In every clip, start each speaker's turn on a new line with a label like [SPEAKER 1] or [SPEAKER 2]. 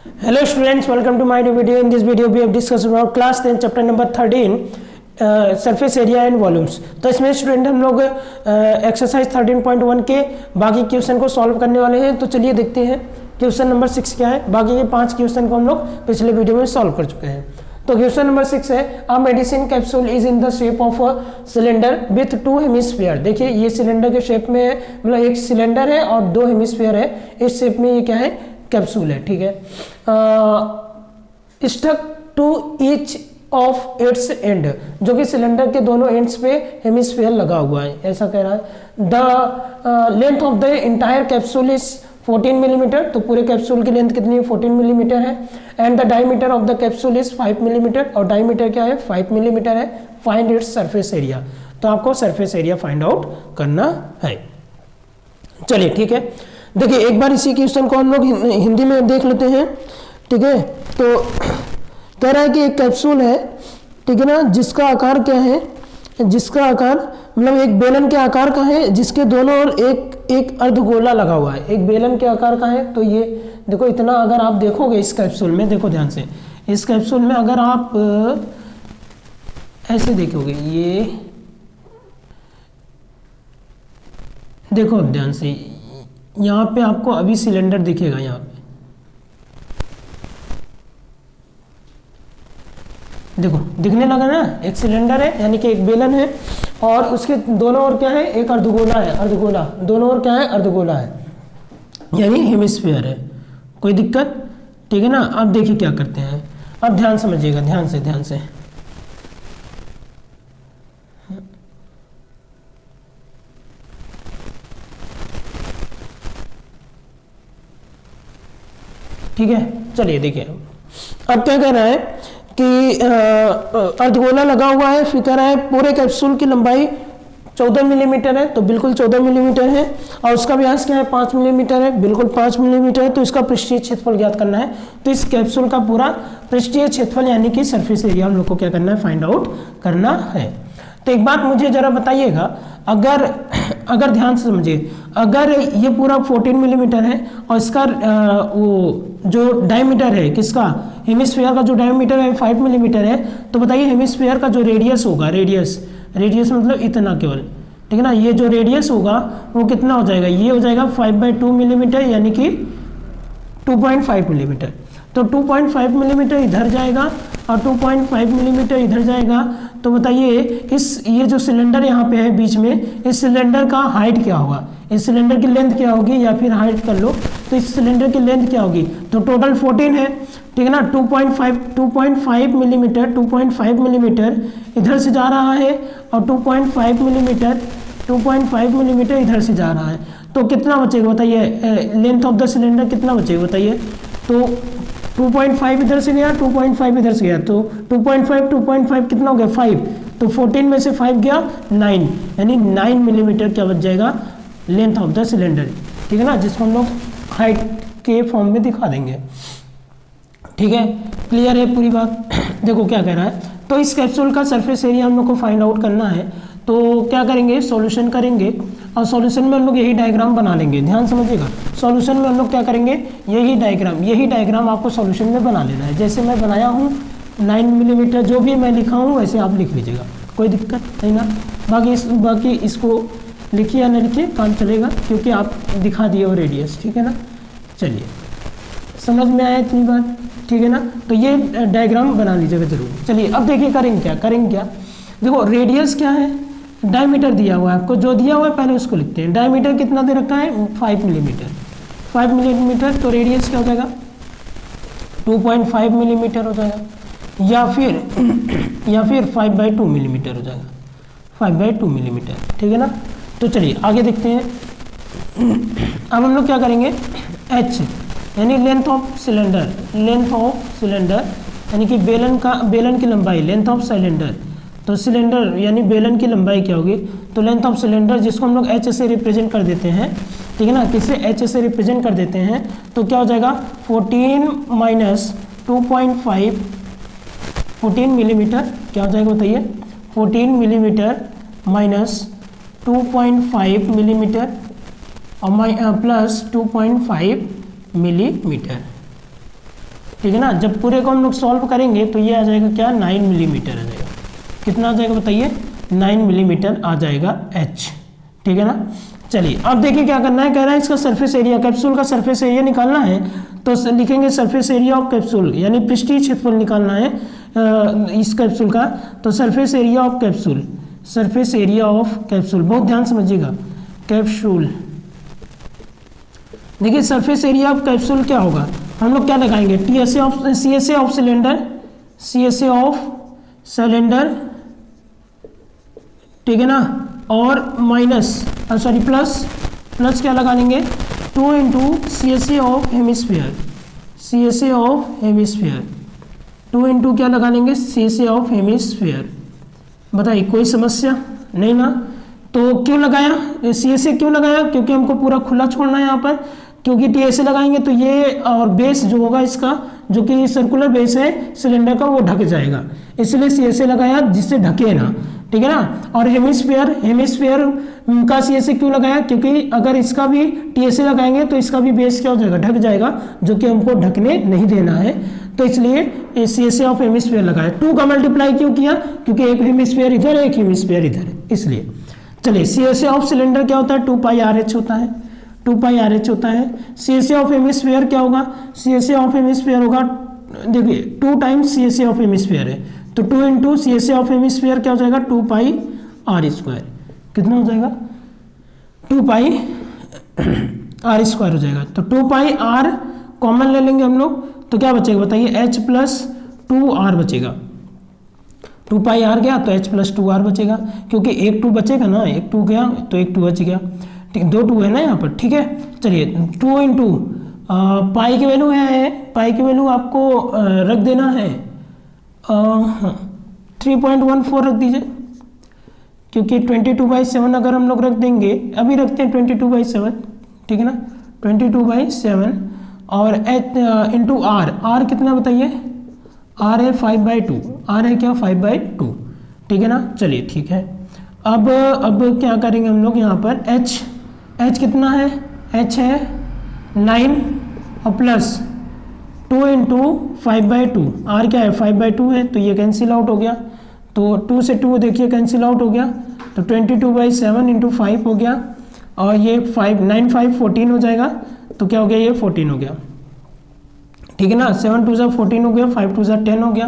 [SPEAKER 1] Hello students, welcome to my new video. In this video we have discussed about class 10 chapter number 13 surface area and volumes. तो इसमें student हम लोग exercise 13.1 के बाकी question को solve करने वाले हैं। तो चलिए देखते हैं क्वेश्चन नंबर 6 क्या है। बाकी के 5 क्वेश्चन को हम लोग पिछले वीडियो में सॉल्व कर चुके हैं। तो क्वेश्चन नंबर 6 है, a medicine capsule is in the shape of a cylinder with 2 hemisphere. देखिए ये सिलेंडर के शेप में है, मतलब एक सिलेंडर है और 2 हेमिस्फीयर है। इस शेप में ये क्या है, कैप्सूल है। ठीक है, stuck to each of its end, जो कि सिलेंडर के दोनों एंड्स पे हेमिस्फीयर लगा हुआ है, ऐसा कह रहा है। The length of the entire capsule is 14 millimetre. तो पूरे कैप्सूल की लेंथ कितनी है, 14 मिलीमीटर है। And the diameter of the capsule is 5 millimetre, और डायमीटर क्या है, 5 मिलीमीटर है। Find its surface area. तो आपको सरफेस एरिया फाइंड आउट करना है। चलिए ठीक है, देखिए एक बार इसी क्वेश्चन को हम लोग हिंदी में देख लेते हैं। ठीक है, तो कह रहा है कि एक कैप्सूल है, ठीक है ना, जिसका आकार क्या है, जिसका आकार मतलब एक बेलन के आकार का है, जिसके दोनों ओर एक अर्धगोला लगा हुआ है। एक बेलन के आकार का है। तो ये देखो इतना, अगर आप देखोगे इस कैप्सूल में, देखो ध्यान से, इस कैप्सूल में अगर आप ऐसे देखोगे, ये देखो ध्यान से, यहाँ पे आपको अभी सिलेंडर दिखेगा। यहाँ पे देखो दिखने लगा ना, एक सिलेंडर है यानी कि एक बेलन है, और उसके दोनों ओर क्या है, एक अर्धगोला है। अर्धगोला दोनों ओर क्या है, अर्धगोला है, यानी हेमिस्फीयर है। कोई दिक्कत? ठीक है ना। अब देखिए क्या करते हैं, अब ध्यान समझिएगा, ध्यान से ध्यान से। ठीक है, चलिए देखिए अब क्या कह रहा है कि अर्धगोला लगा हुआ है। फिर कह रहा है पूरे कैप्सूल की लंबाई 14 मिलीमीटर है। तो बिल्कुल 14 मिलीमीटर है, और उसका व्यास क्या है, 5 मिलीमीटर है। बिल्कुल 5 मिलीमीटर है। तो इसका पृष्ठीय क्षेत्रफल ज्ञात करना है। तो इस कैप्सूल का पूरा पृष्ठीय क्षेत्रफल यानी कि सरफेस एरिया हम लोग को क्या करना है, फाइंड आउट करना है। तो एक बात मुझे जरा बताइएगा, अगर ध्यान से समझिए, अगर ये पूरा 14 मिलीमीटर है और इसका वो जो डायमीटर है, किसका, हेमिस्फीयर का जो डायमीटर है 5 मिलीमीटर है, तो बताइए हेमिस्फीयर का जो रेडियस होगा, रेडियस मतलब इतना केवल, ठीक है ना, ये जो रेडियस होगा वो कितना हो जाएगा, ये हो जाएगा 5/2 मिलीमीटर, यानी कि 2.5 मिलीमीटर। तो 2.5 मिलीमीटर इधर जाएगा और 2.5 मिलीमीटर इधर जाएगा। तो बताइए ये जो सिलेंडर यहाँ पे है बीच में, इस सिलेंडर का हाइट क्या होगा, इस सिलेंडर की लेंथ क्या होगी, या फिर हाइट कर लो। तो इस सिलेंडर की लेंथ क्या होगी, तो टोटल 14 है, ठीक है ना। 2.5 मिलीमीटर इधर से जा रहा है, और 2.5 मिलीमीटर इधर से जा रहा है। तो कितना बचेगा बताइए, लेंथ ऑफ द सिलेंडर कितना बचेगा बताइए। तो 2.5 इधर से गया, 2.5 इधर से गया, तो 2.5 कितना हो गया, 5। तो 14 में से 5 गया 9, यानी 9 मिलीमीटर क्या बच जाएगा, लेंथ ऑफ द सिलेंडर, ठीक है ना, जिसको हम लोग हाइट के फॉर्म में दिखा देंगे। ठीक है, क्लियर है पूरी बात। देखो क्या कह रहा है, तो इस कैप्सूल का सरफेस एरिया हम लोग को फाइंड आउट करना है। तो क्या करेंगे, सॉल्यूशन करेंगे, और सॉल्यूशन में हम लोग यही डायग्राम बना लेंगे। ध्यान समझिएगा, सॉल्यूशन में हम लोग क्या करेंगे, यही डायग्राम आपको सॉल्यूशन में बना लेना है। जैसे मैं बनाया हूँ 9 मिलीमीटर, जो भी मैं लिखा हूँ वैसे आप लिख लीजिएगा, कोई दिक्कत नहीं ना। बाकी इसको लिखिए या न लिखिए, काम चलेगा, क्योंकि आप दिखा दिए हो रेडियस, ठीक है ना। चलिए समझ में आया इतनी बात, ठीक है ना। तो ये डायग्राम बना लीजिएगा जरूर। चलिए अब देखिए करेंगे क्या, देखो रेडियस क्या है, डायमीटर दिया हुआ है आपको, जो दिया हुआ है पहले उसको लिखते हैं। डायमीटर कितना दे रखा है, 5 मिलीमीटर। तो रेडियस क्या हो जाएगा, 2.5 मिलीमीटर हो जाएगा, या फिर 5/2 मिलीमीटर हो जाएगा, 5/2 मिलीमीटर, ठीक है ना। तो चलिए आगे देखते हैं। अब हम लोग क्या करेंगे, एच यानी लेंथ ऑफ सिलेंडर, यानी कि बेलन की लंबाई, लेंथ ऑफ सिलेंडर। तो सिलेंडर यानी बेलन की लंबाई क्या होगी, तो लेंथ ऑफ सिलेंडर, जिसको हम लोग एच से रिप्रेजेंट कर देते हैं, ठीक है ना, किससे, एच से रिप्रेजेंट कर देते हैं। तो क्या हो जाएगा, 14 मिलीमीटर क्या हो जाएगा बताइए, 14 मिलीमीटर माइनस 2.5 मिलीमीटर और प्लस 2.5 मिलीमीटर, ठीक है ना। जब पूरे को हम लोग सॉल्व करेंगे तो ये आ जाएगा क्या, 9 मिलीमीटर आ जाएगा। कितना आ जाएगा बताइए, 9 मिलीमीटर आ जाएगा H, ठीक है ना। चलिए अब देखिए क्या करना है, कह रहा है इसका सरफेस एरिया, कैप्सूल का सरफेस एरिया निकालना है, तो लिखेंगे सरफेस एरिया ऑफ कैप्सूल, यानी पृष्ठीय क्षेत्रफल निकालना है इस कैप्सूल का। तो surface area of capsule, surface area of capsule, बहुत ध्यान समझिएगा, कैप्सूल। देखिए सरफेस एरिया ऑफ कैप्सूल क्या होगा, हम लोग क्या लगाएंगे, CSA of cylinder, CSA of cylinder, ठीक है ना, और माइनस सॉरी प्लस क्या लगा लेंगे, 2 into CSA of hemisphere, CSA of hemisphere, 2 into क्या लगा लेंगे, CSA ऑफ हेमिस्फीयर। बताइए कोई समस्या नहीं ना। तो क्यों लगाया CSA, क्यों लगाया, क्योंकि हमको पूरा खुला छोड़ना है यहाँ पर, क्योंकि TSA लगाएंगे तो ये और बेस जो होगा इसका, जो कि सर्कुलर बेस है सिलेंडर का, वो ढक जाएगा, इसलिए CSA लगाया जिससे ढके ना, ठीक है ना। और हेमिस्फीयर का CSA क्यों लगाया, क्योंकि अगर इसका भी TSA लगाएंगे तो इसका भी बेस क्या हो जाएगा, ढक जाएगा, जो कि हमको ढकने नहीं देना है, तो इसलिए CSA ऑफ हेमिस्फीयर लगाया। 2 का मल्टीप्लाई क्यों किया, क्योंकि एक हेमिस्फीयर इधर है, एक हेमिस्फीयर इधर है, इसलिए। चलिए CSA ऑफ सिलेंडर क्या होता है, 2 पाई RH होता है, 2 पाई RH होता है। CSA ऑफ हेमिस्फीयर क्या होगा, CSA ऑफ हेमिस्फीयर होगा, देखिए 2 टाइम्स CSA ऑफ हेमिस्फीयर है, तो 2 इंटू CSA ऑफ हेमिस्फीयर क्या हो जाएगा, 2 पाई R², कितना हो जाएगा, 2 पाई R² हो जाएगा। तो 2 पाई R कॉमन ले लेंगे हम लोग, तो क्या बचेगा बताइए, H प्लस 2R बचेगा, 2 पाई R गया तो H प्लस 2R बचेगा, क्योंकि एक 2 बचेगा ना, एक 2 गया तो एक 2 बच गया, ठीक, 2 2 है ना यहाँ पर, ठीक है। चलिए 2 इंटू पाई की वैल्यू है, पाई की वैल्यू आपको रख देना है 3.14 रख दीजिए, क्योंकि 22/7 अगर हम लोग रख देंगे, अभी रखते हैं 22/7, ठीक है ना, 22/7, और इंटू R कितना बताइए, R है 5/2, R है क्या 5/2, ठीक है ना। चलिए ठीक है, अब क्या करेंगे हम लोग यहाँ पर, H कितना है, H है 9 और प्लस 2 इंटू 5/2, R क्या है 5/2 है, तो ये कैंसिल आउट हो गया, तो 2 से 2 देखिए कैंसिल आउट हो गया, तो 22/7 इंटू 5 हो गया, और ये 9 5 14 हो जाएगा, तो क्या हो गया, ये 14 हो गया, ठीक है ना। 7 2 14 हो गया, 5 2 10 हो गया,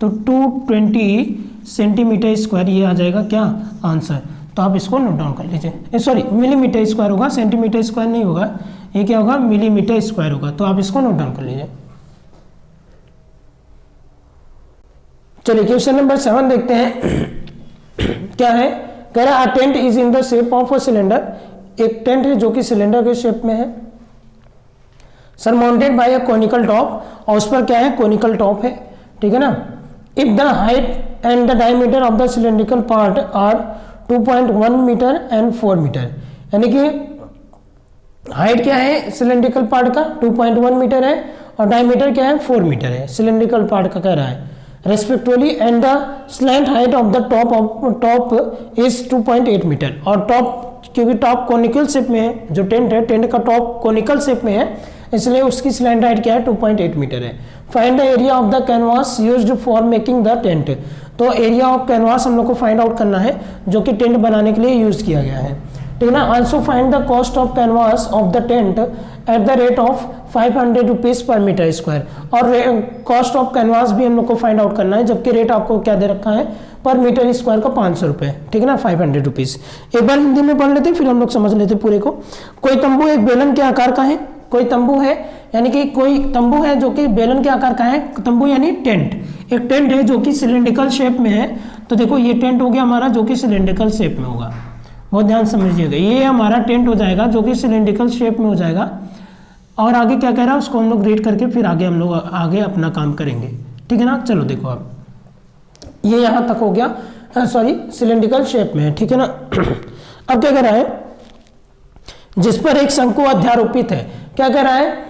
[SPEAKER 1] तो 220 सेंटीमीटर स्क्वायर ये आ जाएगा क्या आंसर। तो आप इसको नोट डाउन कर लीजिए, सॉरी मिलीमीटर स्क्वायर होगा, सेंटीमीटर स्क्वायर नहीं होगा, ये क्या होगा, मिलीमीटर स्क्वायर होगा, तो आप इसको नोट डाउन कर लीजिए। चलिए क्वेश्चन नंबर 7 देखते हैं क्या है, कह रहा है a tent is in the shape of a cylinder, एक टेंट है जो कि सिलेंडर के शेप में है, surmounted by a conical top, और उस पर क्या है, कोनिकल टॉप है, ठीक है ना। If the height and the diameter of the cylindrical part are 2.1 metre and 4 metre, यानी कि हाइट क्या है सिलेंड्रिकल पार्ट का 2.1 मीटर है, और डायमीटर क्या है 4 मीटर है सिलेंड्रिकल पार्ट का, कह रहा है respectively, and the slant height of the top is 2.8 metre, और टॉप, क्योंकि टॉप कोनिकल शेप में है, जो टेंट है, टेंट का टॉप कोनिकल शेप में है, इसलिए उसकी स्लैंट हाइट क्या है 2.8 मीटर है। Find the area of the canvas used for making the tent, तो एरिया ऑफ कैनवास हम लोग को फाइंड आउट करना है जो कि टेंट बनाने के लिए यूज किया गया है, ठीक है ना। Also find the cost of canvas of the tent at the rate of 500 rupees per metre square, और कॉस्ट ऑफ कैनवास भी हम लोग को फाइंड आउट करना है, जबकि रेट आपको क्या दे रखा है पर मीटर स्क्वायर का 500 रुपये, ठीक है ना, 500 रुपीज। एक बार हिंदी में पढ़ लेते फिर हम लोग समझ लेते पूरे को। कोई तंबू एक बेलन के आकार का है, कोई तंबू है, यानी कि कोई तंबू है जो कि बेलन के आकार का है, तंबू यानी टेंट, एक टेंट है जो कि सिलेंड्रिकल शेप में है, तो देखो ये टेंट हो गया हमारा जो कि सिलेंड्रिकल शेप में होगा, बहुत ध्यान समझिएगा, ये हमारा टेंट हो जाएगा जो कि सिलेंड्रिकल शेप में हो जाएगा। और आगे क्या कह रहा है उसको हम लोग रीड करके फिर आगे हम लोग आगे अपना काम करेंगे, ठीक है ना। चलो देखो अब ये यहाँ तक हो गया, सॉरी सिलेंड्रिकल शेप में है, ठीक है ना। अब क्या कह रहा है, जिस पर एक शंकु अध्यारोपित है, क्या कह रहा है,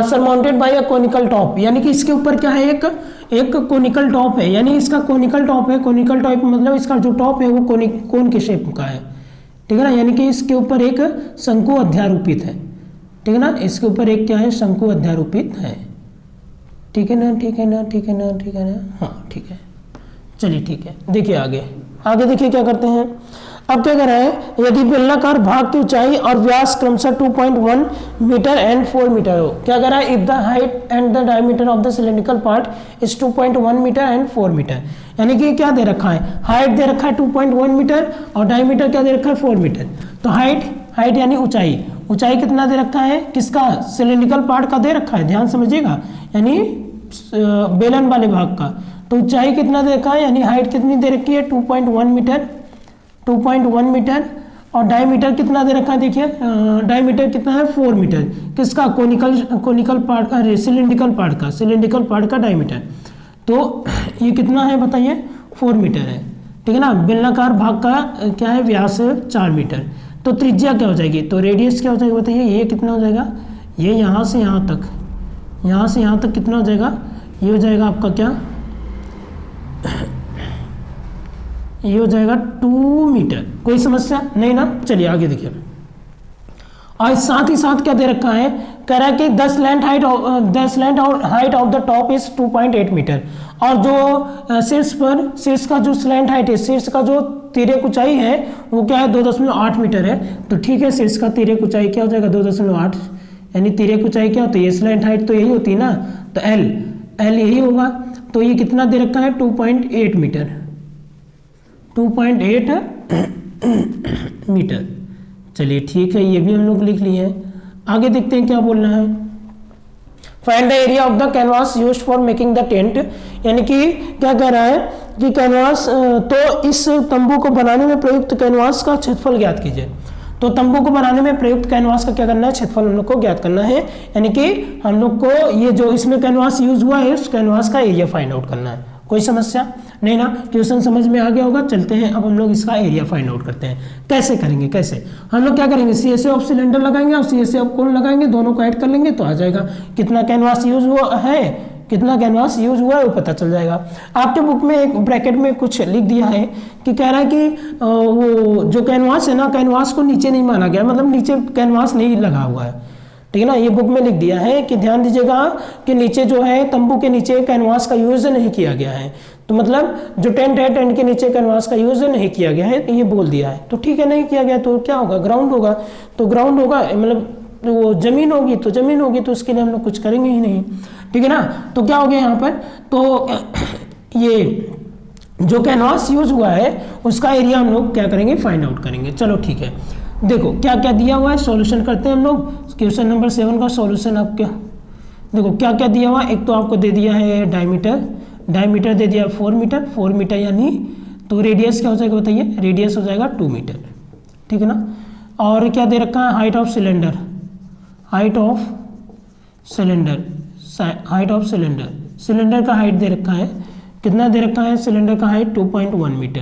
[SPEAKER 1] surmounted by a conical top, यानी कि इसके ऊपर क्या है, एक कोनिकल टॉप है, यानी इसका कोनिकल टॉप है, कोनिकल टॉप मतलब इसका जो टॉप है वो कोन के शेप का है, ठीक है ना, यानी कि इसके ऊपर एक शंकु अध्यारोपित है, ठीक है ना, इसके ऊपर एक क्या है शंकु अध्यारोपित है, ठीक है ना, ठीक है ना, ठीक है ना, ठीक है ना, हाँ ठीक है। चलिए ठीक है, देखिए आगे आगे देखिए क्या करते हैं। अब क्या कर रहा है, यदि बेलनाकार भाग की ऊंचाई और व्यास क्रमशः 2.1 मीटर एंड 4 मीटर हो। क्या कर रहा है, if the height and the diameter of the cylindrical part is 2.1 metre and 4 metre, यानी कि क्या दे रखा है, हाइट दे रखा है 2.1 मीटर और डायमीटर क्या दे रखा है 4 मीटर। तो हाइट यानी ऊंचाई, ऊंचाई कितना दे रखा है, किसका, सिलेंड्रिकल पार्ट का दे रखा है, ध्यान समझिएगा, यानी बेलन वाले भाग का। तो ऊंचाई कितना दे रखा है, यानी हाइट कितनी दे रखी है 2.1 मीटर, 2.1 मीटर, और डायमीटर कितना दे रखा है, देखिए डायमीटर कितना है 4 मीटर, किसका, कोनिकल पार्ट का, सिलेंड्रिकल पार्ट का डायमीटर। तो ये कितना है बताइए, 4 मीटर है, ठीक है ना। बेलनाकार भाग का क्या है, व्यास 4 मीटर। तो त्रिज्या क्या हो जाएगी, तो रेडियस क्या हो जाएगा बताइए, ये कितना हो जाएगा, ये यहाँ से यहाँ तक, यहाँ से यहाँ तक कितना हो जाएगा, ये हो जाएगा आपका क्या, ये हो जाएगा 2 मीटर। कोई समस्या नहीं ना। चलिए आगे देखिए, और साथ ही साथ क्या दे रखा है, कह रहा है कि the slant height of the top is 2.8 metre, और जो शीर्ष का जो स्लैंट हाइट है, शीर्ष का जो तिर्यक ऊंचाई है वो क्या है 2.8 मीटर है। तो ठीक है, शीर्ष का तिर्यक ऊंचाई क्या हो जाएगा 2.8, यानी तिर्यक ऊंचाई क्या होती है, स्लैंट हाइट तो यही होती है ना, तो एल यही होगा। तो ये कितना दे रखा है 2.8 मीटर, 2.8 मीटर। चलिए ठीक है, ये भी हम लोग लिख लिए हैं। आगे देखते हैं क्या बोलना है, find the area of the canvas used for making the tent, यानी कि क्या कह रहा है कि कैनवास, तो इस तंबू को बनाने में प्रयुक्त कैनवास का क्षेत्रफल ज्ञात कीजिए। तो तंबू को बनाने में प्रयुक्त कैनवास का क्या करना है, क्षेत्रफल हम लोग को ज्ञात करना है, यानी कि हम लोग को ये जो इसमें कैनवास यूज हुआ है उस कैनवास का एरिया फाइंड आउट करना है। कोई समस्या नहीं ना, क्वेश्चन समझ में आ गया होगा। चलते हैं अब हम लोग इसका एरिया फाइंड आउट करते हैं। कैसे करेंगे, कैसे हम लोग क्या करेंगे, CSA ऑफ सिलेंडर लगाएंगे और CSA ऑफ कोन लगाएंगे, दोनों को ऐड कर लेंगे तो आ जाएगा कितना कैनवास यूज हुआ है, कितना कैनवास यूज हुआ है वो पता चल जाएगा। आपके बुक में एक ब्रैकेट में कुछ लिख दिया है कि कह रहा है कि वो जो कैनवास है ना, कैनवास को नीचे नहीं माना गया, मतलब नीचे कैनवास नहीं लगा हुआ है, ठीक है ना। ये बुक में लिख दिया है कि ध्यान दीजिएगा कि नीचे जो है तंबू के नीचे कैनवास का यूज नहीं किया गया है, तो मतलब जो टेंट है टेंट के नीचे कैनवास का यूज नहीं किया गया है, ये बोल दिया है। तो ठीक है, नहीं किया गया तो क्या होगा, ग्राउंड होगा। तो ग्राउंड होगा मतलब वो जमीन होगी, तो जमीन होगी तो उसके लिए हम लोग कुछ करेंगे ही नहीं, ठीक है ना। तो क्या हो गया यहाँ पर, तो ये जो कैनवास यूज हुआ है उसका एरिया हम लोग क्या करेंगे, फाइंड आउट करेंगे। चलो ठीक है, देखो क्या क्या दिया हुआ है, सॉल्यूशन करते हैं हम लोग। क्वेश्चन नंबर 7 का सॉल्यूशन आप क्या, देखो क्या क्या दिया हुआ है। एक तो आपको दे दिया है डायमीटर दे दिया 4 मीटर यानी, तो रेडियस क्या हो जाएगा बताइए, रेडियस हो जाएगा 2 मीटर, ठीक है ना। और क्या दे रखा है, हाइट ऑफ सिलेंडर सिलेंडर का हाइट दे रखा है, कितना दे रखा है, सिलेंडर का हाइट 2.1 मीटर,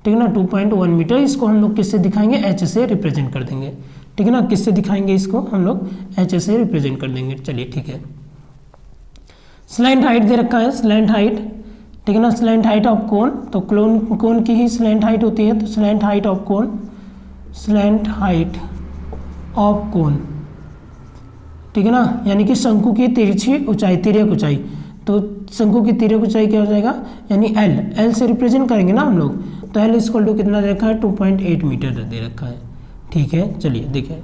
[SPEAKER 1] ठीक है ना, 2.1 मीटर। इसको हम लोग किससे दिखाएंगे, H से रिप्रेजेंट कर देंगे, ठीक है ना। किससे दिखाएंगे इसको, हम लोग H से रिप्रेजेंट कर देंगे। चलिए ठीक है, स्लैंट हाइट दे रखा है, स्लैंट हाइट, ठीक है ना, स्लैंट हाइट ऑफ कोन, तो कोन की ही स्लैंट हाइट होती है, तो स्लैंट हाइट ऑफ कोन, ठीक है ना, यानी कि शंकु की तिरछी ऊंचाई, तिर्यक ऊंचाई, तो शंकु की तिर्यक ऊंचाई क्या हो जाएगा, यानी एल से रिप्रेजेंट करेंगे ना हम लोग, तो एल इक्वल टू कितना दे रखा है, 2.8 मीटर दे रखा है, ठीक है। चलिए देखिए,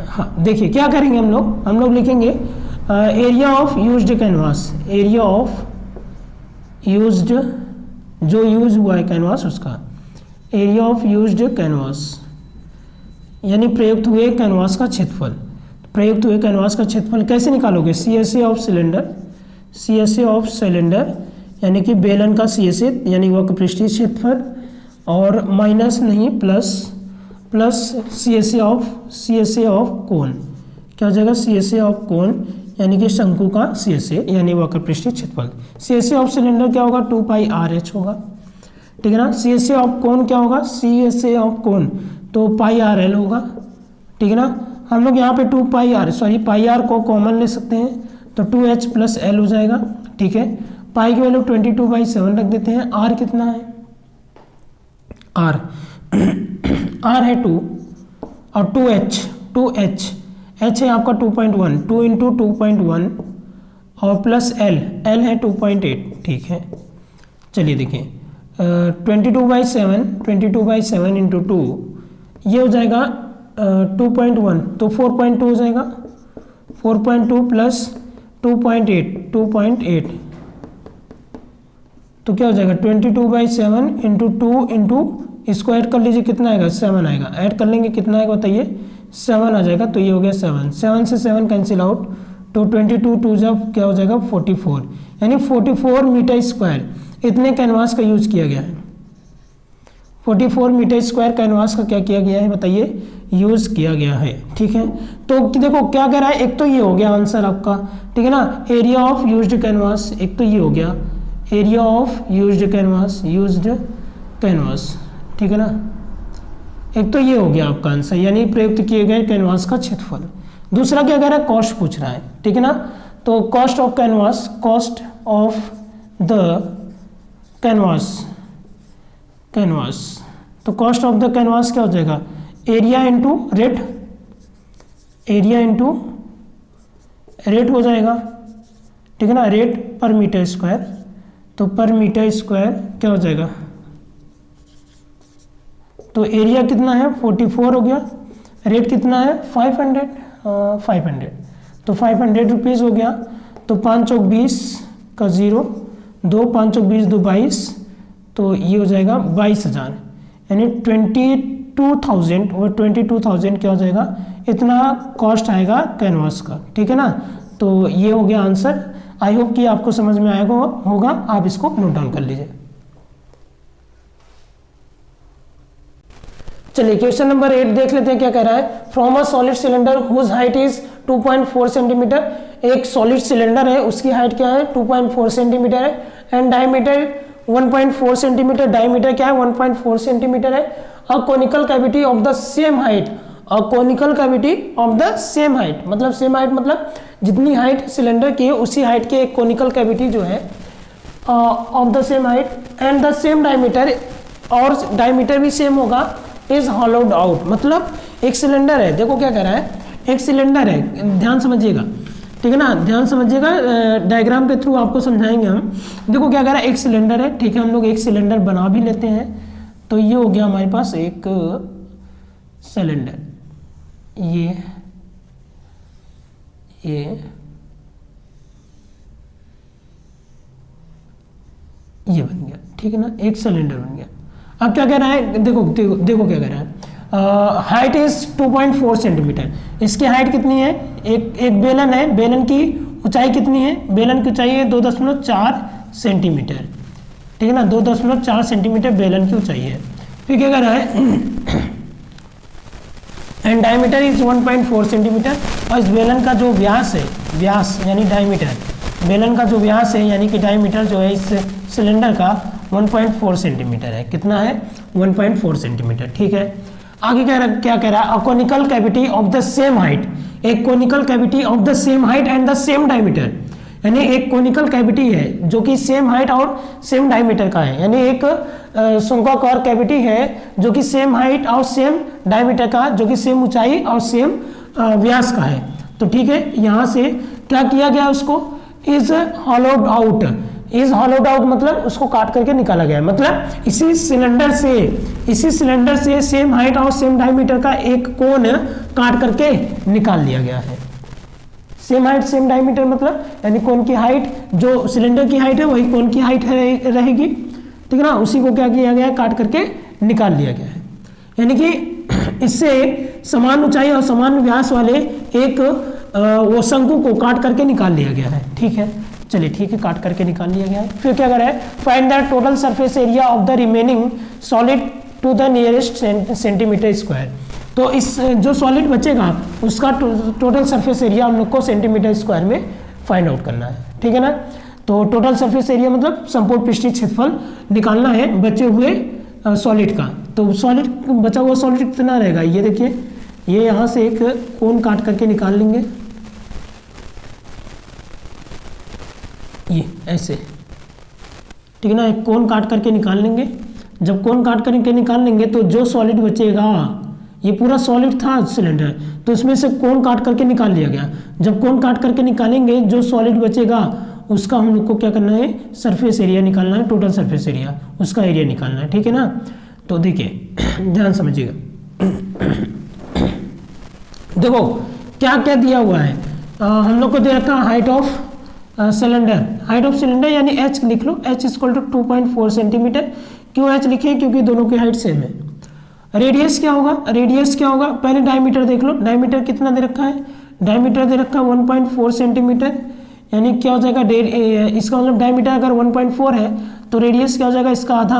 [SPEAKER 1] हाँ देखिए क्या करेंगे हम लोग लिखेंगे area of used canvas, area of used, जो यूज हुआ है कैनवास उसका, एरिया ऑफ यूज्ड कैनवास यानी प्रयुक्त हुए कैनवास का क्षेत्रफल। प्रयुक्त हुए कैनवास का क्षेत्रफल कैसे निकालोगे, CSA ऑफ सिलेंडर यानी कि बेलन का CSA यानी वक्रपृष्ठीय क्षेत्रफल, और माइनस नहीं प्लस CSA ऑफ कोन, क्या हो जाएगा, CSA ऑफ कोन यानी कि शंकु का CSA यानी वक्रपृष्ठीय क्षेत्रफल। CSA ऑफ सिलेंडर क्या होगा, 2πRh होगा, ठीक है ना। CSA ऑफ कोन क्या होगा, CSA ऑफ कोन तो πRL होगा, ठीक है ना। हम लोग यहाँ पे πr को कॉमन ले सकते हैं, तो 2h + l हो जाएगा, ठीक है। पाई की वैल्यू 22/7 रख देते हैं। r कितना है, r है 2 और 2h h है आपका 2.1, 2 इंटू 2.1 और प्लस l है 2.8, ठीक है। चलिए देखिए 22/7, 22/7 इंटू 2 ये हो जाएगा 2.1, तो 4.2 हो जाएगा, 4.2 प्लस 2.8, तो क्या हो जाएगा 22/7 इंटू 2 इंटू इसको ऐड कर लीजिए, कितना आएगा 7 आएगा, ऐड कर लेंगे कितना आएगा बताइए 7 आ जाएगा, तो ये हो गया 7, 7 से 7 कैंसिल आउट, तो 22 2 जब क्या हो जाएगा 44, यानी 44 मीटर स्क्वायर इतने कैनवास का यूज किया गया है। 44 मीटर स्क्वायर कैनवास का क्या किया गया है बताइए, यूज किया गया है, ठीक है। तो देखो क्या कह रहा है, एक तो ये हो गया आंसर आपका, ठीक है ना, एरिया ऑफ यूज्ड कैनवास, एक तो ये हो गया एरिया ऑफ यूज्ड कैनवास, ठीक है ना, एक तो ये हो गया आपका आंसर, यानी प्रयुक्त किए गए कैनवास का क्षेत्रफल। दूसरा क्या कह रहा है, कॉस्ट पूछ रहा है, ठीक है ना, तो cost of canvas, cost of the canvas, तो कॉस्ट ऑफ द कैनवास क्या हो जाएगा, area into rate, area into rate हो जाएगा, ठीक है ना, रेट पर मीटर स्क्वायर, तो पर मीटर स्क्वायर क्या हो जाएगा, तो एरिया कितना है 44 हो गया, रेट कितना है 500, तो 500 रुपीज़ हो गया, तो 5 चौक 20 का 0, 2 5 चौक 20 2 22, तो ये हो जाएगा 22,000, यानी 22,000 और 22,000 क्या हो जाएगा, इतना कॉस्ट आएगा कैनवास का, ठीक है ना। तो ये हो गया आंसर। आई होप कि आपको समझ में आएगा होगा, आप इसको नोट डाउन कर लीजिए। चलिए क्वेश्चन नंबर 8 देख लेते हैं क्या कह रहा है। From a solid cylinder whose height is 2.4 centimetre, एक सॉलिड सिलेंडर है उसकी हाइट क्या है 2.4 सेंटीमीटर है, एंड डायमीटर 1.4 सेंटीमीटर, डायमीटर क्या है 1.4 सेंटीमीटर है। A conical cavity of the same height, a conical cavity of the same height मतलब सेम हाइट मतलब जितनी हाइट सिलेंडर की है उसी हाइट के एक कोनिकल कैविटी जो है of the same height and the same diameter, और डायमीटर भी सेम होगा, इज हॉलोड आउट, मतलब एक सिलेंडर है, देखो क्या कह रहा है, एक सिलेंडर है, ध्यान समझिएगा, ठीक है ना, ध्यान समझिएगा, डायग्राम के थ्रू आपको समझाएंगे हम। देखो क्या कह रहा है, एक सिलेंडर है, ठीक है, हम लोग एक सिलेंडर बना भी लेते हैं, तो ये हो गया हमारे पास एक सिलेंडर, ये बन गया, ठीक है ना, एक सिलेंडर बन गया। अब क्या कह रहा है, देखो क्या कह रहा है, हाइट इज 2.4 सेंटीमीटर, इसकी हाइट कितनी है, एक बेलन है, बेलन की ऊंचाई कितनी है, बेलन की ऊंचाई है 2.4 सेंटीमीटर, ठीक है ना, 2.4 सेंटीमीटर बेलन की ऊंचाई है। फिर क्या कह रहा है, एंड डायमीटर इज 1.4 सेंटीमीटर, और इस बेलन का जो व्यास है, व्यास यानी डायमीटर, बेलन का जो व्यास है यानी कि डायमीटर जो है इस सिलेंडर का 1.4 सेंटीमीटर है, कितना है 1.4 सेंटीमीटर, ठीक है। आगे क्या कह रहा है, a conical cavity of the same height, एक conical cavity of the same height and the same diameter, यानी एक कोनिकल कैविटी है जो कि सेम हाइट और सेम डायमीटर का है, यानी एक शंक्वाकार कैविटी है जो कि सेम हाइट और सेम डायमीटर का, जो कि सेम ऊंचाई और सेम व्यास का है। तो ठीक है, यहाँ से क्या किया गया, उसको is hollowed out, is hollowed out मतलब उसको काट करके निकाला गया है, मतलब इसी सिलेंडर से सेम हाइट और सेम डायमीटर का एक कोन काट करके निकाल लिया गया है। सेम हाइट सेम डायमीटर मतलब यानी कोन की हाइट, जो सिलेंडर की हाइट है वही कोन की हाइट रहेगी, ठीक है ना, उसी को क्या किया गया है, काट करके निकाल लिया गया है। यानी कि इससे समान ऊंचाई और समान व्यास वाले एक वो शंकु को काट करके निकाल लिया गया है, ठीक है। चलिए ठीक है, काट करके निकाल लिया गया है। फिर क्या कर रहा है, find the total surface area of the remaining solid to the nearest centimetre square. तो इस जो सॉलिड बचेगा उसका टोटल सरफेस एरिया हम लोग को सेंटीमीटर स्क्वायर में फाइंड आउट करना है, ठीक है ना। तो टोटल सरफेस एरिया मतलब संपूर्ण पृष्ठीय क्षेत्रफल निकालना है बचे हुए सॉलिड का। तो सॉलिड बचा हुआ सॉलिड कितना रहेगा, ये देखिए, ये यहाँ से एक कोन काट करके निकाल लेंगे, ये ऐसे, ठीक है ना, एक कोन काट करके निकाल लेंगे। जब कोन काट करके निकाल लेंगे तो जो सॉलिड बचेगा ये पूरा सॉलिड था सिलेंडर, तो इसमें से कोण काट करके निकाल लिया गया। जब कोण काट करके निकालेंगे जो सॉलिड बचेगा उसका हम लोग को क्या करना है, सरफेस एरिया निकालना है, टोटल सरफेस एरिया, उसका एरिया निकालना है, ठीक है ना। तो देखिए ध्यान समझिएगा, देखो क्या क्या दिया हुआ है, हम लोग को दे रखा height of cylinder, height of cylinder यानी h लिख लो, h इक्वल टू 2.4 सेंटीमीटर। क्यों h लिखे, क्योंकि दोनों की हाइट सेम है। रेडियस क्या होगा, रेडियस क्या होगा, पहले डायमीटर देख लो, डायमीटर कितना दे रखा है, डायमीटर दे रखा है 1.4 सेंटीमीटर, यानी क्या हो जाएगा, इसका मतलब डायमीटर अगर 1.4 है तो रेडियस क्या हो जाएगा, इसका आधा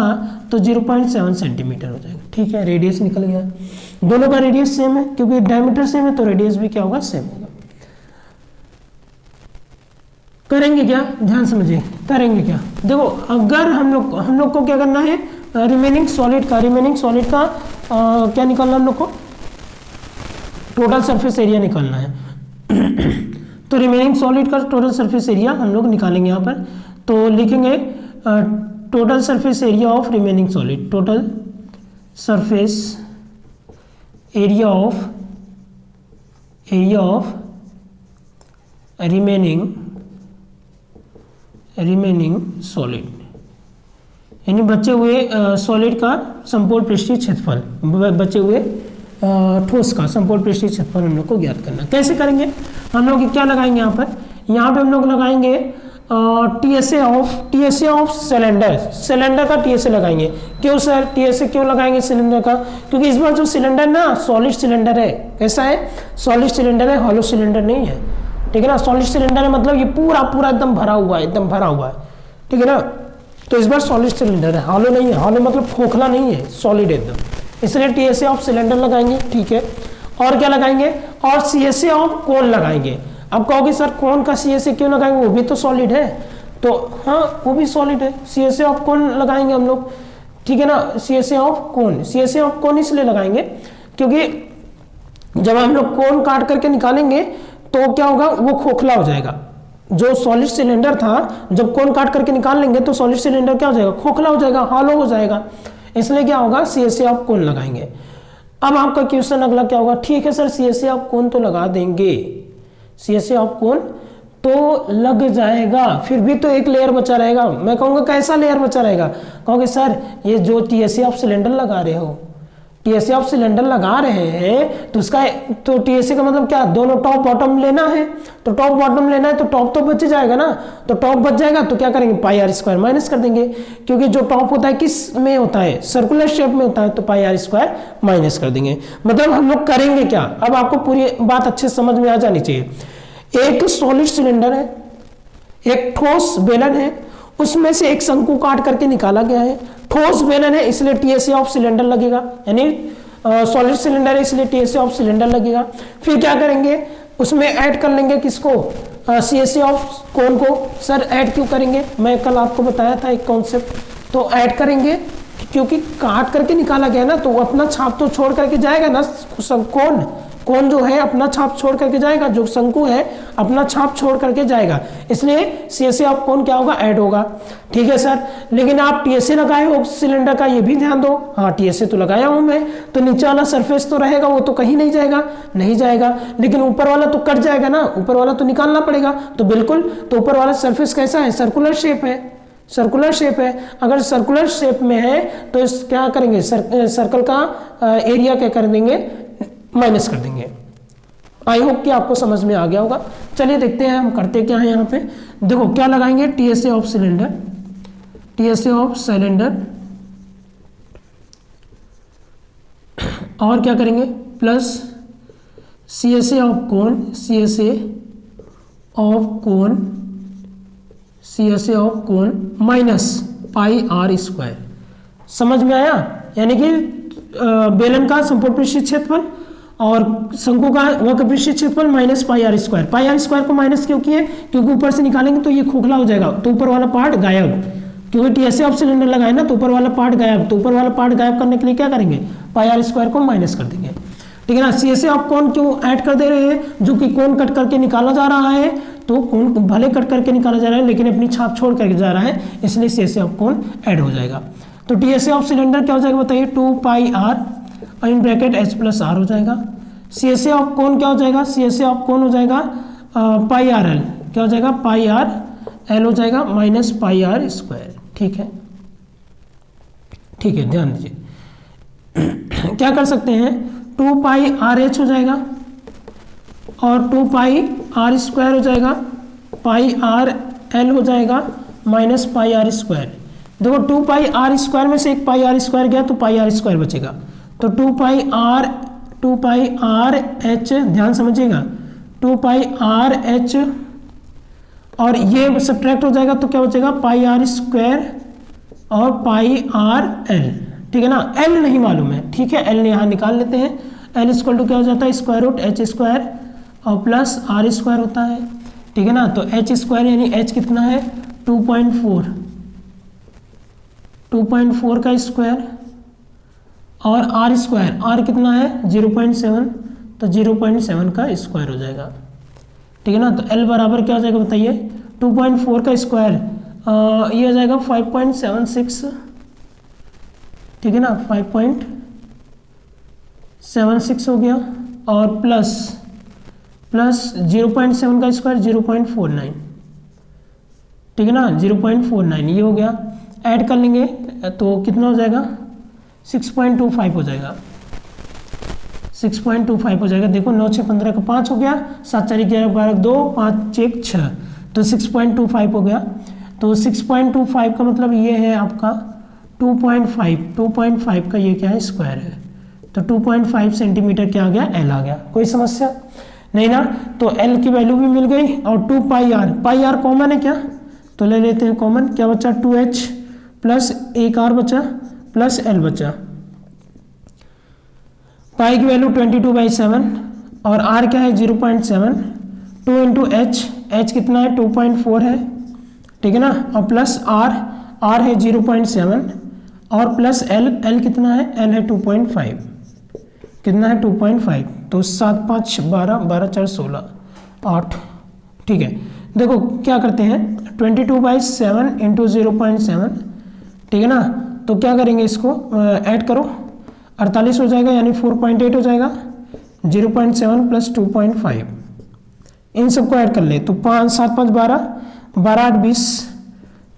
[SPEAKER 1] तो 0.7 सेंटीमीटर हो जाएगा, ठीक है। रेडियस निकल गया, दोनों का रेडियस सेम है, क्योंकि डायमीटर सेम है तो रेडियस भी क्या होगा, सेम होगा। करेंगे क्या, ध्यान समझिए, करेंगे क्या, देखो अगर हम लोग को क्या करना है, रिमेनिंग सॉलिड का क्या निकालना हम लोग को, टोटल सरफेस एरिया निकालना है। तो रिमेनिंग सॉलिड का टोटल सरफेस एरिया हम लोग निकालेंगे यहाँ पर, तो लिखेंगे total surface area of remaining solid, total surface area of remaining solid, यानी बचे हुए सॉलिड का संपूर्ण पृष्ठीय क्षेत्रफल, बचे हुए ठोस का संपूर्ण पृष्ठीय क्षेत्रफल हम लोग को ज्ञात करना। कैसे करेंगे, हम लोग क्या लगाएंगे यहाँ पे हम लोग लगाएंगे टीएसए ऑफ सिलेंडर का टीएसए लगाएंगे। क्यों सर टीएसए क्यों लगाएंगे सिलेंडर का, क्योंकि इस बार जो सिलेंडर ना सॉलिड सिलेंडर है, कैसा है, सॉलिड सिलेंडर है, हॉलो सिलेंडर नहीं है, ठीक है ना। सॉलिड सिलेंडर है मतलब ये पूरा एकदम भरा हुआ है, ठीक है ना। तो इस बार सॉलिड सिलेंडर है, हॉलो नहीं है, हॉलो मतलब खोखला नहीं है, सॉलिड एकदम, इसलिए टीएसए ऑफ सिलेंडर लगाएंगे, ठीक है। और क्या लगाएंगे, और सीएसए ऑफ कोन लगाएंगे। अब कहोगे सर कोन का सीएसए क्यों लगाएंगे, वो भी तो सॉलिड है, तो हाँ वो भी सॉलिड है, सीएसए ऑफ कोन लगाएंगे हम लोग, ठीक है ना। सीएसए ऑफ कोन इसलिए लगाएंगे क्योंकि जब हम लोग कोन काट करके निकालेंगे तो क्या होगा, वो खोखला हो जाएगा। जो सॉलिड सिलेंडर था जब कोन काट करके निकाल लेंगे तो सॉलिड सिलेंडर क्या हो जाएगा, खोखला हो जाएगा, हॉलो हो जाएगा, इसलिए क्या होगा, सीएसए ऑफ कोन लगाएंगे। अब आपका क्वेश्चन अगला क्या होगा, ठीक है सर सीएसए ऑफ कोन तो लगा देंगे, सीएसए ऑफ कोन तो लग जाएगा, फिर भी तो एक लेयर बचा रहेगा। मैं कहूँगा कैसा लेयर बचा रहेगा, कहोगे सर ये जो टीएसए ऑफ सिलेंडर लगा रहे हो, टीएसए ऑफ सिलेंडर लगा रहे हैं तो उसका तो टीएसए का मतलब क्या, दोनों टॉप बॉटम लेना है, तो टॉप बॉटम लेना है तो टॉप तो बच जाएगा ना, तो टॉप बच जाएगा तो क्या करेंगे, पाई आर स्क्वायर माइनस कर देंगे, क्योंकि जो टॉप होता है किस में होता है, सर्कुलर शेप में होता है, तो पाई आर स्क्वायर माइनस कर देंगे। मतलब हम लोग करेंगे क्या, अब आपको पूरी बात अच्छे समझ में आ जानी चाहिए। एक सॉलिड सिलेंडर है, एक ठोस बेलन है, उसमें से एक शंकु काट करके निकाला गया है, ठोस बेलन है इसलिए टीएसए ऑफ सिलेंडर लगेगा, यानी सॉलिड सिलेंडर है इसलिए टीएसए ऑफ सिलेंडर लगेगा। फिर क्या करेंगे, उसमें ऐड कर लेंगे किसको, सीएसए ऑफ कोन को। सर ऐड क्यों करेंगे, मैं कल आपको बताया था एक कॉन्सेप्ट, तो ऐड करेंगे क्योंकि काट करके निकाला गया ना, तो वो अपना छाप तो छोड़ करके जाएगा ना, कोन जो है अपना छाप छोड़ करके जाएगा, जो शंकु है अपना छाप छोड़ करके जाएगा, इसलिए सीएसए ऑफ कोन क्या होगा, ऐड होगा, ठीक है सर। लेकिन आप टीएसए लगाए हो सिलेंडर का, ये भी ध्यान दो, हाँ टीएसए तो लगाया हूं मैं, तो नीचे वाला सरफेस तो रहेगा, वो तो कहीं नहीं जाएगा, लेकिन ऊपर वाला तो कट जाएगा ना, ऊपर वाला तो निकालना पड़ेगा, तो बिल्कुल, तो ऊपर वाला सरफेस कैसा है, सर्कुलर शेप है, अगर सर्कुलर शेप में है तो इस क्या करेंगे, सर्कल का एरिया क्या कर देंगे, माइनस कर देंगे। आई होप कि आपको समझ में आ गया होगा। चलिए देखते हैं हम करते क्या है यहाँ पे, देखो क्या लगाएंगे, टीएसए ऑफ सिलेंडर, और क्या करेंगे, plus CSA of cone minus pi r square. समझ में आया, यानी कि बेलन का संपूर्ण पृष्ठीय क्षेत्रफल और शंकु का वक्र पृष्ठीय क्षेत्रफल माइनस पाई आर स्क्वायर को माइनस क्यों किए, क्योंकि ऊपर से निकालेंगे तो ये खोखला हो जाएगा, तो ऊपर वाला पार्ट गायब, क्योंकि टीएसए ऑफ सिलेंडर लगाए ना, तो ऊपर वाला पार्ट गायब, तो ऊपर वाला पार्ट गायब करने के लिए क्या करेंगे, पाई आर स्क्वायर को माइनस कर देंगे, ठीक है ना। सीएसए ऑफ कोन क्यों ऐड कर दे रहे हैं, जो कि कोन कट करके निकाला जा रहा है, तो कोन भले कट करके निकाला जा रहा है लेकिन अपनी छाप छोड़ करके जा रहा है, इसलिए सीएसए ऑफ कोन ऐड हो जाएगा। तो टीएसए ऑफ सिलेंडर क्या हो जाएगा बताइए, 2 पाई आर और in bracket h plus r हो जाएगा। C S A of cone क्या हो जाएगा, C S A of cone हो जाएगा पाई आर एल, क्या हो जाएगा पाई आर एल हो जाएगा माइनस पाई आर स्क्वायर। ठीक है, ठीक है, ध्यान दीजिए। क्या कर सकते हैं, 2 पाई आर एच हो जाएगा और 2 पाई आर स्क्वायर हो जाएगा, पाई आर एल हो जाएगा माइनस पाई आर स्क्वायर। देखो 2 पाई आर स्क्वायर में से एक पाई आर स्क्वायर गया तो पाई आर स्क्वायर बचेगा, तो 2 पाई आर एच, ध्यान समझिएगा, 2 पाई आर एच और ये सब्ट्रैक्ट हो जाएगा तो क्या बचेगा पाई आर स्क्वायर और पाई आर एल। ठीक है ना, एल नहीं मालूम है, ठीक है, एल यहाँ निकाल लेते हैं। एल इक्वल टू क्या हो जाता है स्क्वायर रूट एच स्क्वायर और प्लस आर स्क्वायर होता है। ठीक है ना, तो एच स्क्वायर यानी एच कितना है 2.4, 2.4 का स्क्वायर और आर स्क्वायर, आर कितना है 0.7, तो 0.7 का स्क्वायर हो जाएगा। ठीक है ना, तो एल बराबर क्या हो जाएगा बताइए, 2.4 का स्क्वायर ये हो जाएगा 5.76। ठीक है ना, 5.76 हो गया और प्लस 0.7 का स्क्वायर 0.49। ठीक है ना, 0.49 ये हो गया, ऐड कर लेंगे तो कितना हो जाएगा 6.25 हो जाएगा, 6.25 हो जाएगा। देखो 9 6 15 का 5 हो गया, 7 4 11 12 2 5 1 6, तो 6.25 हो गया। तो 6.25 का मतलब ये है आपका 2.5 का ये क्या है स्क्वायर है, तो 2.5 सेंटीमीटर क्या आ गया एल आ गया। कोई समस्या नहीं ना, तो एल की वैल्यू भी मिल गई और 2 पाई आर कॉमन है क्या, तो ले लेते हैं कॉमन, क्या बचा 2h प्लस एक आर बचा प्लस एल बचा। पाई की वैल्यू 22/7 और आर क्या है 0.7, 2 इंटू एच कितना है 2.4 है। ठीक है ना, और प्लस आर है 0.7 और प्लस एल कितना है, एल है 2.5, कितना है 2.5, तो 7 5 12 12 4 16 8। ठीक है, देखो क्या करते हैं 22/7 इंटू 0.7। ठीक है ना, तो क्या करेंगे इसको ऐड करो, 48 हो जाएगा यानी 4.8 हो जाएगा, 0.7 प्लस 2.5 इन सबको ऐड कर ले तो 5 7 5 12 12 8 20,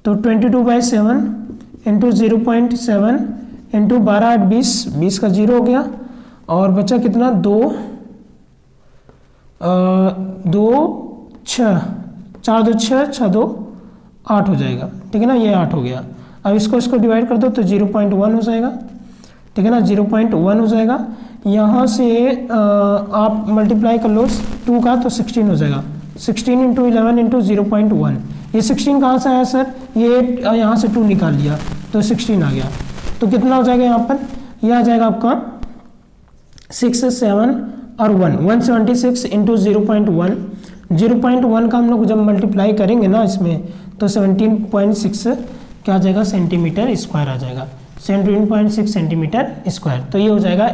[SPEAKER 1] तो 22/7 इंटू 0.7 इंटू 12 8 20, 20 का 0 हो गया और बचा कितना 2 6 4 2 6 6 2 8 हो जाएगा। ठीक है ना, ये 8 हो गया। अब इसको डिवाइड कर दो तो 0.1 हो जाएगा। ठीक है ना, 0.1 हो जाएगा। यहाँ से आप मल्टीप्लाई कर लो 2 का तो 16 हो जाएगा, 16 इंटू 11 इंटू 0.1। ये 16 कहाँ से आया सर, ये यहाँ से 2 निकाल लिया तो 16 आ गया, तो कितना हो जाएगा यहाँ पर, यह आ जाएगा आपका 6 7 और 176 इंटू 0.1। 0.1 का हम लोग जब मल्टीप्लाई करेंगे ना इसमें तो 17.6 क्या आ जाएगा सेंटीमीटर स्क्वायर आ जाएगा, 17.6 सेंटीमीटर स्क्वायर। तो ये हो जाएगा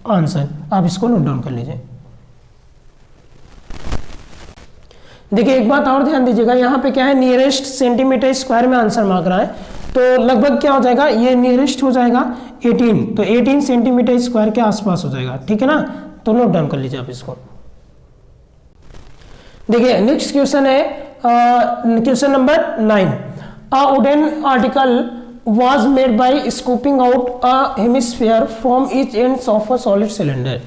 [SPEAKER 1] आंसर, आप इसको नोट डाउन कर लीजिए। देखिए एक बात और ध्यान दीजिएगा, यहाँ पे क्या है नियरेस्ट सेंटीमीटर स्क्वायर में आंसर मांग रहा है, तो लगभग क्या हो जाएगा, ये नियरेस्ट हो जाएगा 18, तो 18 सेंटीमीटर स्क्वायर के आसपास हो जाएगा। ठीक है ना, तो नोट डाउन कर लीजिए आप इसको। देखिए नेक्स्ट क्वेश्चन है question number 9। A wooden article was made by scooping out a hemisphere from each ends of a solid cylinder।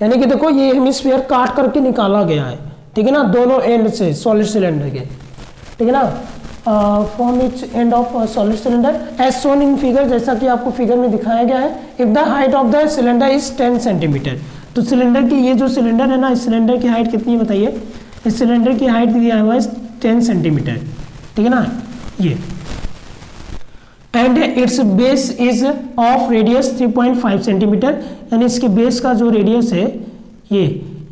[SPEAKER 1] यानी कि देखो ये हेमिस्फीयर काट करके निकाला गया है। ठीक है ना, दोनों एंड से सॉलिड सिलेंडर के। ठीक है ना, from each end of solid cylinder as shown in figure, जैसा कि आपको फिगर में दिखाया गया है। If the height of the cylinder is 10 centimetre, तो सिलेंडर की ये जो सिलेंडर है ना, इस सिलेंडर की हाइट कितनी है बताइए, इस सिलेंडर की हाइट दिया हुआ है 10 सेंटीमीटर। ठीक है ना, ये and it's base is of radius 3.5 centimetre, यानी इसके बेस का जो रेडियस है ये,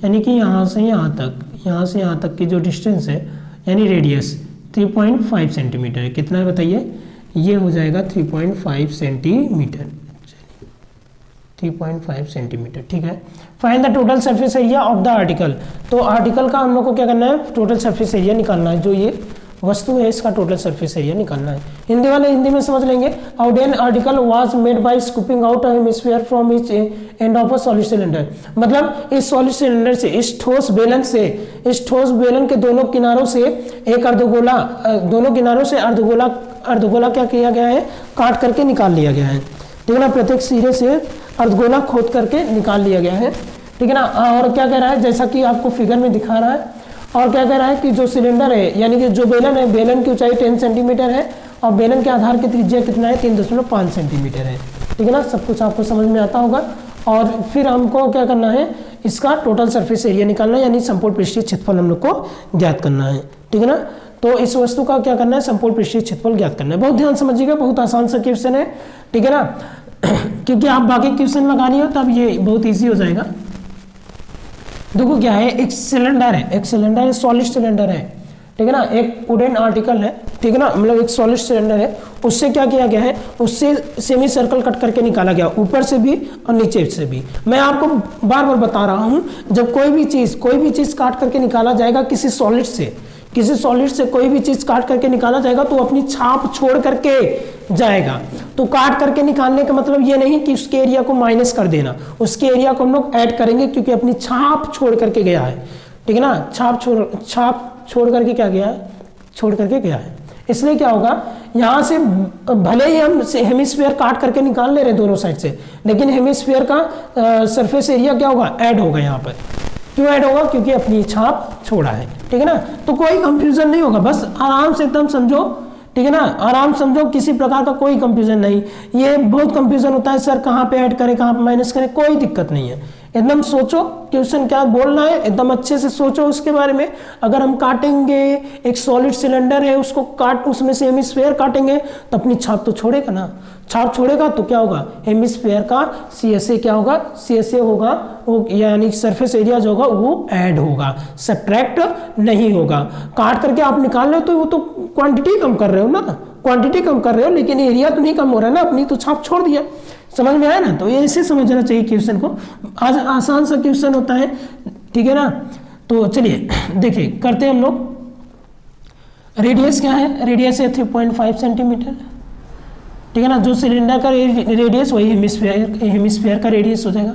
[SPEAKER 1] यानी कि यहाँ से यहाँ तक की जो डिस्टेंस है यानी रेडियस 3.5 सेंटीमीटर है। कितना है बताइए, ये हो जाएगा 3.5 सेंटीमीटर, 3.5 सेंटीमीटर। ठीक है, find the total surface area of the article. तो आर्टिकल का हम लोग को क्या करना है, टोटल सरफेस एरिया निकालना है, जो ये वस्तु है, इसका टोटल सरफेस एरिया निकालना है। हिंदी वाले हिंदी में समझ लेंगे। A wooden article was made by scooping out a hemisphere from each end of a solid cylinder. मतलब इस सॉलिड सिलेंडर से, इस ठोस बेलन से, इस ठोस बेलन के दोनों किनारों से एक अर्धगोला, दोनों किनारों से अर्धगोला क्या किया गया है, काट करके निकाल लिया गया है। ठीक है ना, प्रत्येक सिरे से अर्धगोला खोद करके निकाल लिया गया है। ठीक है ना, और क्या कह रहा है, जैसा कि आपको फिगर में दिखा रहा है, और क्या कह रहा है कि जो सिलेंडर है यानी कि जो बेलन है, बेलन की ऊंचाई 10 सेंटीमीटर है और बेलन के आधार की त्रिज्या कितना है, 3.5 सेंटीमीटर है। ठीक है ना, सब कुछ आपको समझ में आता होगा। और फिर हमको क्या करना है, इसका टोटल सरफेस एरिया निकालना है, यानी संपूर्ण पृष्ठीय क्षेत्रफल हम लोग को ज्ञात करना है। ठीक है ना, तो इस वस्तु का क्या करना है, संपूर्ण पृष्ठीय क्षेत्रफल ज्ञात करना है। बहुत ध्यान समझिएगा, बहुत आसान सा क्वेश्चन है। ठीक है ना, क्योंकि आप बाकी क्वेश्चन लगानी हो तब ये बहुत ईजी हो जाएगा। देखो क्या है, एक सिलेंडर है, एक सिलेंडर है, सॉलिड सिलेंडर है। ठीक है ना, एक वुडन आर्टिकल है। ठीक है ना, मतलब एक सॉलिड सिलेंडर है, उससे क्या किया गया है, उससे सेमी सर्कल कट करके निकाला गया, ऊपर से भी और नीचे से भी। मैं आपको बार बार बता रहा हूं, जब कोई भी चीज काट करके निकाला जाएगा किसी सॉलिड से कोई भी चीज काट करके निकाला जाएगा तो अपनी छाप छोड़ करके जाएगा। तो काट करके निकालने का मतलब ये नहीं कि उसके एरिया को माइनस कर देना, उसके एरिया को हम लोग ऐड करेंगे, क्योंकि अपनी छाप छोड़ करके गया है। ठीक है ना, छाप छोड़ करके क्या गया है, छोड़ करके गया है। इसलिए क्या होगा, यहाँ से भले ही हम हेमिस्फीयर काट करके निकाल ले रहे हैं दोनों साइड से, लेकिन हेमिस्फीयर का सरफेस एरिया क्या होगा, ऐड होगा यहाँ पर। क्यों ऐड होगा, क्योंकि अपनी छाप छोड़ा है। ठीक है ना, तो कोई कंफ्यूजन नहीं होगा, बस आराम से एकदम समझो। ठीक है ना, आराम समझो, किसी प्रकार का कोई कंफ्यूजन नहीं। ये बहुत कंफ्यूजन होता है, सर कहाँ पे ऐड करें, कहाँ पे माइनस करें, कोई दिक्कत नहीं है। एकदम सोचो क्वेश्चन क्या बोलना है, एकदम अच्छे से सोचो उसके बारे में। अगर हम काटेंगे, एक सॉलिड सिलेंडर है, उसको उसमें से हेमिस्फीयर काटेंगे तो अपनी छाप तो छोड़ेगा ना, छाप छोड़ेगा तो क्या होगा, हेमिस्फीयर का CSA क्या होगा, CSA होगा वो, यानी सरफेस एरिया जो होगा वो ऐड होगा, सब्ट्रैक्ट नहीं होगा। काट करके आप निकाल रहे हो तो वो तो क्वांटिटी कम कर रहे हो ना, क्वांटिटी कम कर रहे हो, लेकिन एरिया तो नहीं कम हो रहा है ना, अपनी तो छाप छोड़ दिया। समझ में आया ना, तो ये ऐसे समझना चाहिए क्वेश्चन को। आज आसान सा क्वेश्चन होता है। ठीक है ना, तो चलिए देखिए करते हैं हम लोग। रेडियस क्या है, रेडियस है 3.5 सेंटीमीटर। ठीक है ना, जो सिलेंडर का रेडियस वही हेमिस्फीयर का रेडियस हो जाएगा।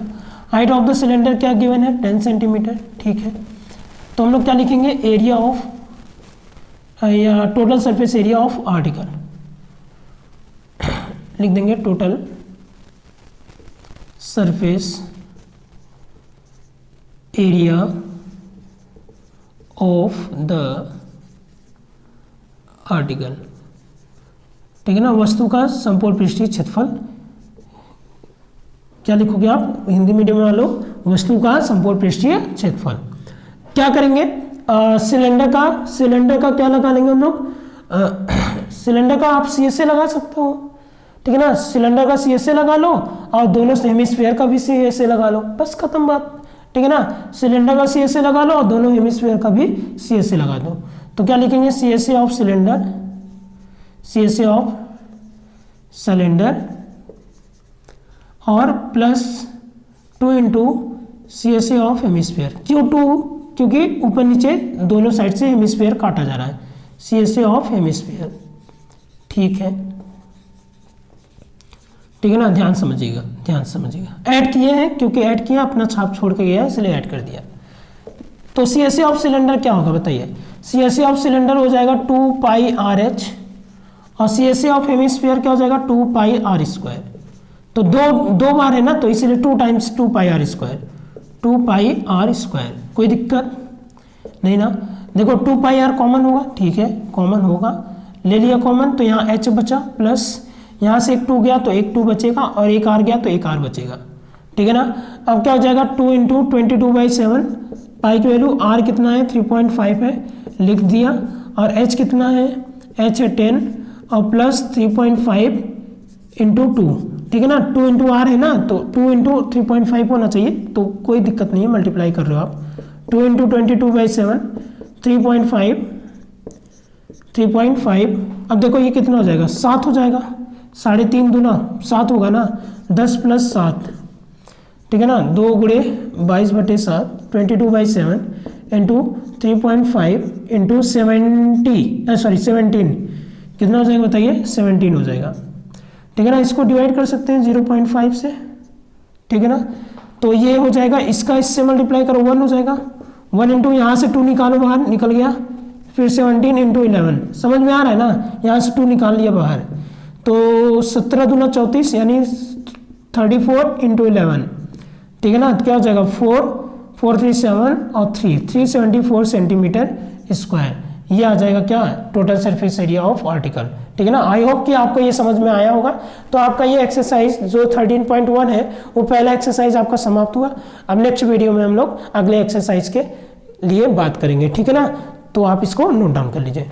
[SPEAKER 1] हाइट ऑफ द सिलेंडर क्या गिवन है, 10 सेंटीमीटर। ठीक है, तो हम लोग क्या लिखेंगे, एरिया ऑफ या total surface area of article लिख देंगे, total surface area of the article. ठीक है ना, वस्तु का संपूर्ण पृष्ठीय क्षेत्रफल। क्या लिखोगे आप हिंदी मीडियम वालों, वस्तु का संपूर्ण पृष्ठीय क्षेत्रफल। क्या करेंगे, सिलेंडर का क्या लगा लेंगे हम लोग, सिलेंडर का आप CSA लगा सकते हो। ठीक है ना, सिलेंडर का CSA लगा लो और दोनों हेमिस्फीयर का भी CSA लगा लो, बस खत्म बात। ठीक है ना, सिलेंडर का CSA लगा लो और दोनों हेमिस्फीयर का भी CSA लगा दो। तो क्या लिखेंगे, CSA of cylinder, CSA of cylinder और plus 2 into CSA of hemisphere. क्यों 2, क्योंकि ऊपर नीचे दोनों साइड से हेमिस्फीयर काटा जा रहा है, CSA ऑफ हेमिस्फीयर। ठीक है, ठीक है ना, ध्यान समझिएगा। ऐड किए हैं, क्योंकि ऐड किया अपना छाप छोड़ के गया इसलिए ऐड कर दिया। तो CSA ऑफ सिलेंडर क्या होगा बताइए, CSA ऑफ सिलेंडर हो जाएगा 2 पाई RH और CSA ऑफ हेमिस्फीयर क्या हो जाएगा 2 पाई R²। तो दो बार है ना, तो इसीलिए 2 टाइम्स 2 पाई R², 2 पाई R²। कोई दिक्कत नहीं ना। देखो 2 पाई R कॉमन होगा, ठीक है कॉमन होगा, ले लिया कॉमन, तो यहाँ H बचा, प्लस यहाँ से एक 2 गया तो एक 2 बचेगा और एक R गया तो एक R बचेगा। ठीक है ना, अब क्या हो जाएगा 2 इंटू 22/7, पाई की वैल्यू R कितना है 3.5 है, लिख दिया, और H कितना है, H है 10 और प्लस 3.5 इंटू 2। ठीक है ना, 2 इंटू R है ना, तो 2 इंटू 3.5 होना चाहिए, तो कोई दिक्कत नहीं है, मल्टीप्लाई कर रहे हो आप। 2 इंटू 22/7 3.5। अब देखो ये कितना हो जाएगा, 7 हो जाएगा, 3.5 दूना 7 होगा ना, 10 + 7। ठीक है ना, 2 × 22/7 22/7 इंटू 3.5 इंटू 17 कितना हो जाएगा बताइए, 17 हो जाएगा। ठीक है ना, इसको डिवाइड कर सकते हैं 0.5 से। ठीक है ना, तो ये हो जाएगा, इसका इससे मल्टीप्लाई करो 1 हो जाएगा। 1 इंटू यहाँ से 2 निकालो बाहर, निकल गया। फिर 17 इंटू 11, समझ में आ रहा है ना, यहाँ से 2 निकाल लिया बाहर, तो 17 दूना 34 यानी 34 इंटू 11। ठीक है ना, तो क्या हो जाएगा 4 3 7 और 374 सेंटीमीटर स्क्वायर। ये आ जाएगा क्या, total surface area of article. ठीक है ना, आई होप कि आपको ये समझ में आया होगा। तो आपका ये एक्सरसाइज जो 13.1 है वो पहला एक्सरसाइज आपका समाप्त हुआ। अब नेक्स्ट वीडियो में हम लोग अगले एक्सरसाइज के लिए बात करेंगे। ठीक है ना, तो आप इसको नोट डाउन कर लीजिए।